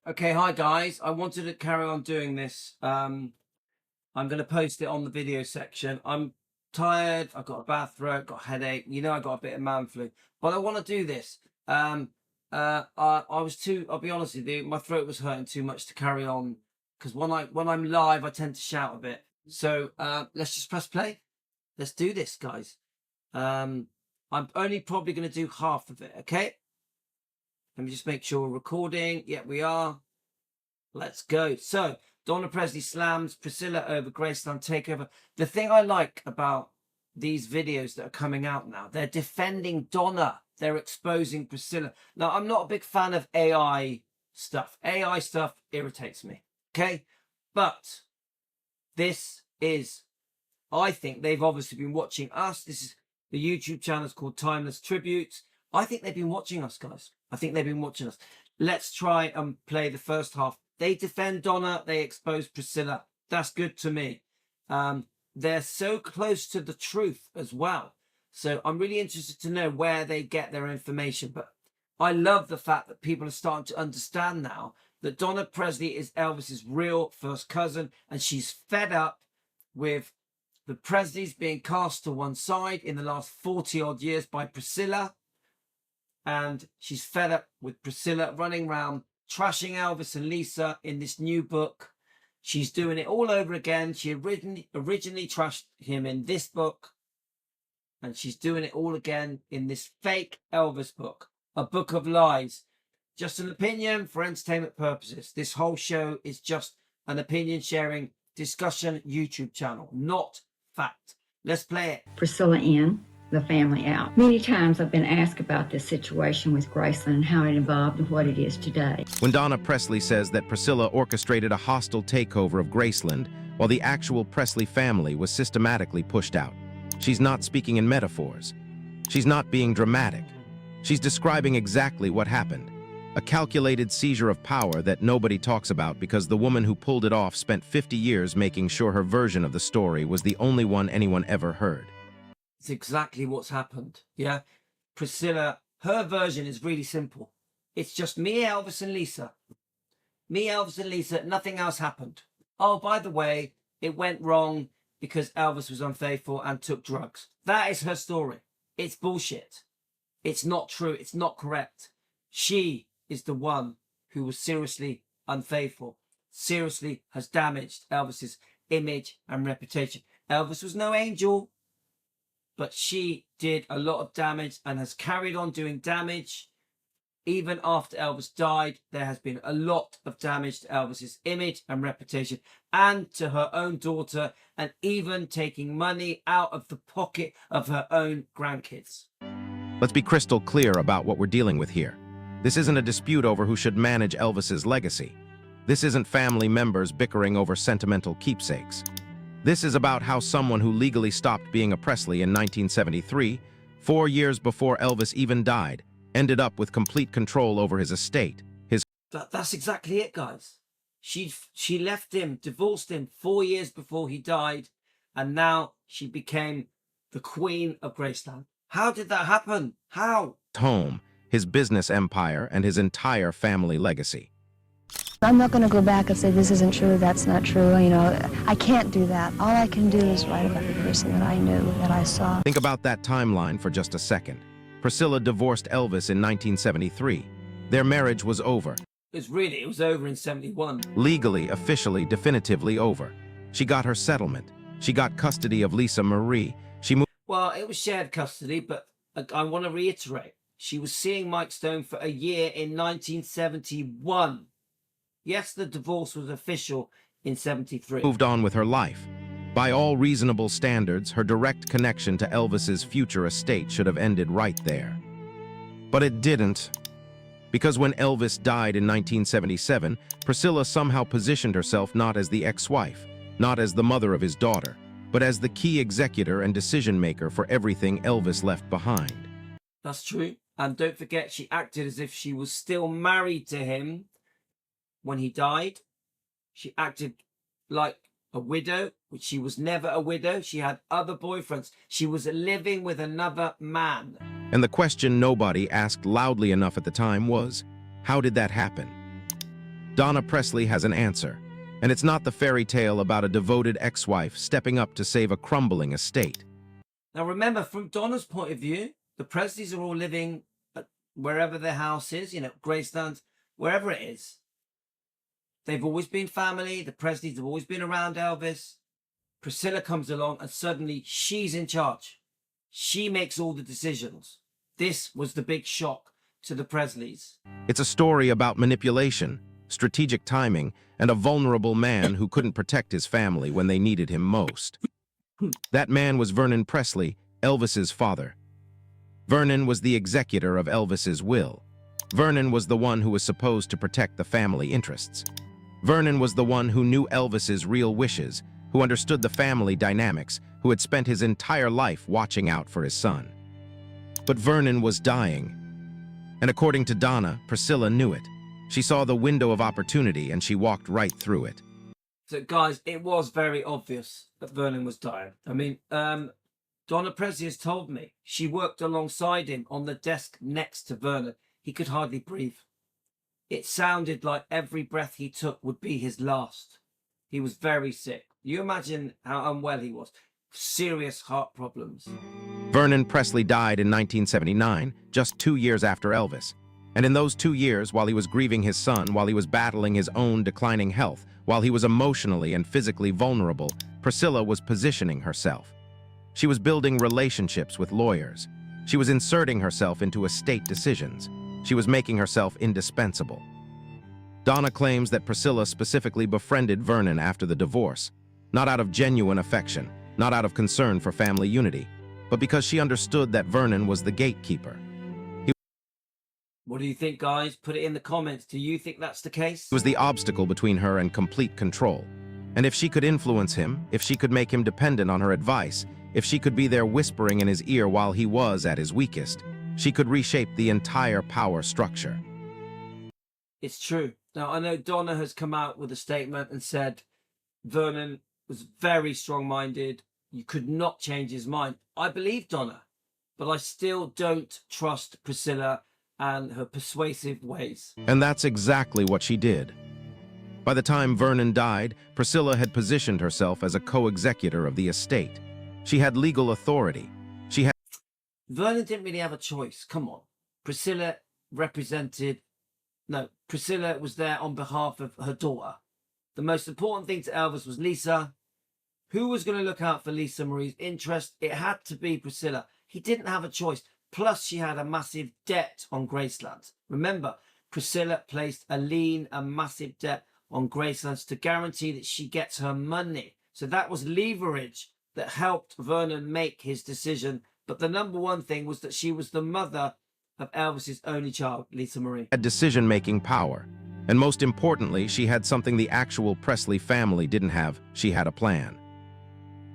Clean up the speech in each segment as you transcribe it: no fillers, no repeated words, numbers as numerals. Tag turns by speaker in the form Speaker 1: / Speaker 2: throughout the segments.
Speaker 1: Okay, hi guys. I wanted to carry on doing this. I'm going to post it on the video section. I'm tired. I've got a bad throat, got a headache. You know, I got a bit of man flu, but I want to do this. I was too. I'll be honest with you. My throat was hurting too much to carry on because when I'm live, I tend to shout a bit. So let's just press play. Let's do this, guys. I'm only probably going to do half of it. Okay. Let me just make sure we're recording. Yeah, we are. Let's go. So, Donna Presley slams Priscilla over Graceland takeover. The thing I like about these videos that are coming out now, they're defending Donna. They're exposing Priscilla. Now, I'm not a big fan of AI stuff. AI stuff irritates me. Okay? But this is, I think they've obviously been watching us. This is the YouTube channel is called Timeless Tributes. I think they've been watching us, guys. I think they've been watching us. Let's try and play the first half. They defend Donna. They expose Priscilla. That's good to me. They're so close to the truth as well. So I'm really interested to know where they get their information. But I love the fact that people are starting to understand now that Donna Presley is Elvis's real first cousin. And she's fed up with the Presleys being cast to one side in the last 40 odd years by Priscilla. And she's fed up with Priscilla running around trashing Elvis and Lisa in this new book. She's doing it all over again. She originally trashed him in this book. And she's doing it all again in this fake Elvis book. A book of lies. Just an opinion for entertainment purposes. This whole show is just an opinion sharing discussion YouTube channel, not fact. Let's play it.
Speaker 2: Priscilla in, the family out. Many times I've been asked about this situation with Graceland and how it evolved and what it is today.
Speaker 3: When Donna Presley says that Priscilla orchestrated a hostile takeover of Graceland while the actual Presley family was systematically pushed out, she's not speaking in metaphors. She's not being dramatic. She's describing exactly what happened. A calculated seizure of power that nobody talks about because the woman who pulled it off spent 50 years making sure her version of the story was the only one anyone ever heard.
Speaker 1: It's exactly what's happened. Yeah. Priscilla, her version is really simple. It's just me, Elvis, and Lisa. Me, Elvis, and Lisa. Nothing else happened. Oh, by the way, it went wrong because Elvis was unfaithful and took drugs. That is her story. It's bullshit. It's not true. It's not correct. She is the one who was seriously unfaithful, seriously has damaged Elvis's image and reputation. Elvis was no angel. But she did a lot of damage and has carried on doing damage. Even after Elvis died, there has been a lot of damage to Elvis's image and reputation and to her own daughter, and even taking money out of the pocket of her own grandkids.
Speaker 3: Let's be crystal clear about what we're dealing with here. This isn't a dispute over who should manage Elvis's legacy. This isn't family members bickering over sentimental keepsakes. This is about how someone who legally stopped being a Presley in 1973, 4 years before Elvis even died, ended up with complete control over his estate.
Speaker 1: That's exactly it, guys. She left him, divorced him 4 years before he died, and now she became the queen of Graceland. How did that happen? How?
Speaker 3: Home, his business empire, and his entire family legacy.
Speaker 4: I'm not going to go back and say this isn't true, that's not true. You know, I can't do that. All I can do is write about the person that I knew, that I saw.
Speaker 3: Think about that timeline for just a second. Priscilla divorced Elvis in 1973. Their marriage was over.
Speaker 1: It was over in 71.
Speaker 3: Legally, officially, definitively over. She got her settlement. She got custody of Lisa Marie. She moved.
Speaker 1: Well, it was shared custody, but I want to reiterate. She was seeing Mike Stone for a year in 1971. Yes, the divorce was official in 73.
Speaker 3: Moved on with her life. By all reasonable standards, her direct connection to Elvis's future estate should have ended right there. But it didn't. Because when Elvis died in 1977, Priscilla somehow positioned herself not as the ex-wife, not as the mother of his daughter, but as the key executor and decision-maker for everything Elvis left behind.
Speaker 1: That's true. And don't forget, she acted as if she was still married to him when he died. She acted like a widow, which she was never a widow. She had other boyfriends. She was living with another man.
Speaker 3: And the question nobody asked loudly enough at the time was, how did that happen? Donna Presley has an answer, and it's not the fairy tale about a devoted ex-wife stepping up to save a crumbling estate.
Speaker 1: Now remember, from Donna's point of view, the Presleys are all living wherever their house is, Graceland, wherever it is. They've always been family. The Presleys have always been around Elvis. Priscilla comes along and suddenly she's in charge. She makes all the decisions. This was the big shock to the Presleys.
Speaker 3: It's a story about manipulation, strategic timing, and a vulnerable man who couldn't protect his family when they needed him most. That man was Vernon Presley, Elvis's father. Vernon was the executor of Elvis's will. Vernon was the one who was supposed to protect the family interests. Vernon was the one who knew Elvis's real wishes, who understood the family dynamics, who had spent his entire life watching out for his son. But Vernon was dying. And according to Donna, Priscilla knew it. She saw the window of opportunity and she walked right through it.
Speaker 1: So guys, it was very obvious that Vernon was dying. I mean, Donna Presley has told me she worked alongside him on the desk next to Vernon. He could hardly breathe. It sounded like every breath he took would be his last. He was very sick. You imagine how unwell he was. Serious heart problems.
Speaker 3: Vernon Presley died in 1979, just 2 years after Elvis. And in those 2 years, while he was grieving his son, while he was battling his own declining health, while he was emotionally and physically vulnerable, Priscilla was positioning herself. She was building relationships with lawyers. She was inserting herself into estate decisions. She was making herself indispensable. Donna claims that Priscilla specifically befriended Vernon after the divorce, not out of genuine affection, not out of concern for family unity, but because she understood that Vernon was the gatekeeper.
Speaker 1: What do you think, guys? Put it in the comments. Do you think that's the case?
Speaker 3: He was the obstacle between her and complete control. And if she could influence him, if she could make him dependent on her advice, if she could be there whispering in his ear while he was at his weakest, she could reshape the entire power structure.
Speaker 1: It's true. Now, I know Donna has come out with a statement and said Vernon was very strong-minded. You could not change his mind. I believe Donna, but I still don't trust Priscilla and her persuasive ways.
Speaker 3: And that's exactly what she did. By the time Vernon died, Priscilla had positioned herself as a co-executor of the estate. She had legal authority.
Speaker 1: Vernon didn't really have a choice. Come on. Priscilla was there on behalf of her daughter. The most important thing to Elvis was Lisa. Who was going to look out for Lisa Marie's interest? It had to be Priscilla. He didn't have a choice. Plus, she had a massive debt on Graceland. Remember, Priscilla placed a massive debt on Graceland to guarantee that she gets her money. So that was leverage that helped Vernon make his decision. But the number one thing was that she was the mother of Elvis's only child, Lisa Marie.
Speaker 3: Had decision-making power. And most importantly, she had something the actual Presley family didn't have. She had a plan.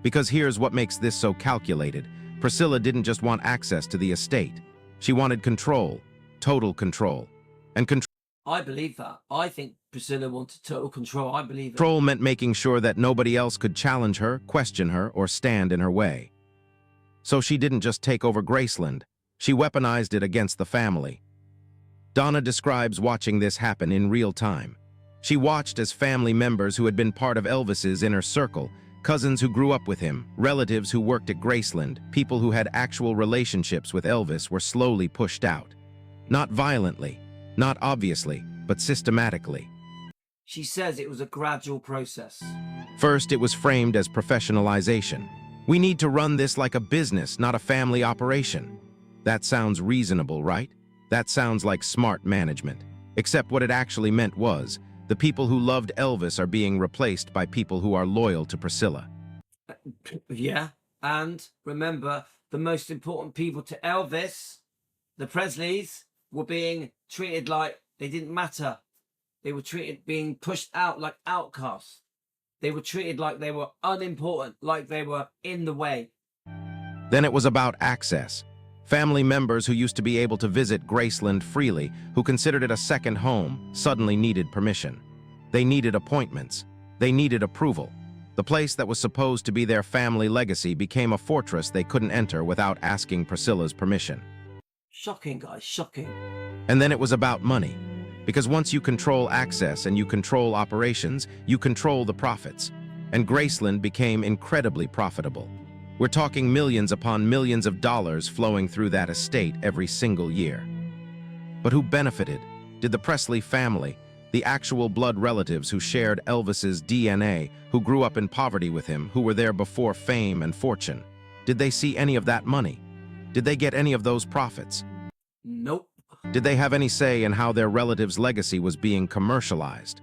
Speaker 3: Because here's what makes this so calculated. Priscilla didn't just want access to the estate. She wanted control, total control. And
Speaker 1: I believe that. I think Priscilla wanted total control. I believe it.
Speaker 3: Control meant making sure that nobody else could challenge her, question her, or stand in her way. So she didn't just take over Graceland. She weaponized it against the family. Donna describes watching this happen in real time. She watched as family members who had been part of Elvis's inner circle, cousins who grew up with him, relatives who worked at Graceland, people who had actual relationships with Elvis were slowly pushed out. Not violently, not obviously, but systematically.
Speaker 1: She says it was a gradual process.
Speaker 3: First, it was framed as professionalization. We need to run this like a business, not a family operation. That sounds reasonable, right? That sounds like smart management. Except what it actually meant was, the people who loved Elvis are being replaced by people who are loyal to Priscilla.
Speaker 1: Yeah, and remember, the most important people to Elvis, the Presleys, were being treated like they didn't matter. They were being pushed out like outcasts. They were treated like they were unimportant, like they were in the way.
Speaker 3: Then it was about access. Family members who used to be able to visit Graceland freely, who considered it a second home, suddenly needed permission. They needed appointments. They needed approval. The place that was supposed to be their family legacy became a fortress they couldn't enter without asking Priscilla's permission.
Speaker 1: Shocking, guys, shocking.
Speaker 3: And then it was about money. Because once you control access and you control operations, you control the profits. And Graceland became incredibly profitable. We're talking millions upon millions of dollars flowing through that estate every single year. But who benefited? Did the Presley family, the actual blood relatives who shared Elvis's DNA, who grew up in poverty with him, who were there before fame and fortune, did they see any of that money? Did they get any of those profits?
Speaker 1: Nope.
Speaker 3: Did they have any say in how their relative's legacy was being commercialized?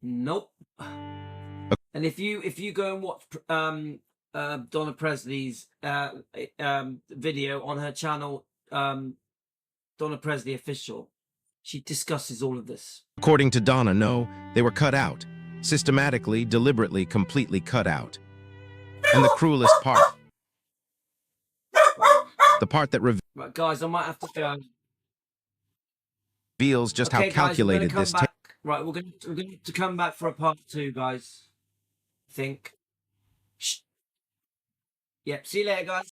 Speaker 1: Nope. And if you go and watch Donna Presley's video on her channel, Donna Presley Official, she discusses all of this.
Speaker 3: According to Donna, no, they were cut out. Systematically, deliberately, completely cut out. And the cruelest part, the part that
Speaker 1: Right, guys, I might have to go.
Speaker 3: reveals just
Speaker 1: Okay,
Speaker 3: how
Speaker 1: guys, we're gonna
Speaker 3: calculated
Speaker 1: come
Speaker 3: this
Speaker 1: back. Right, we're going to come back for a part 2, guys. I think. Shh. Yep, see you later, guys.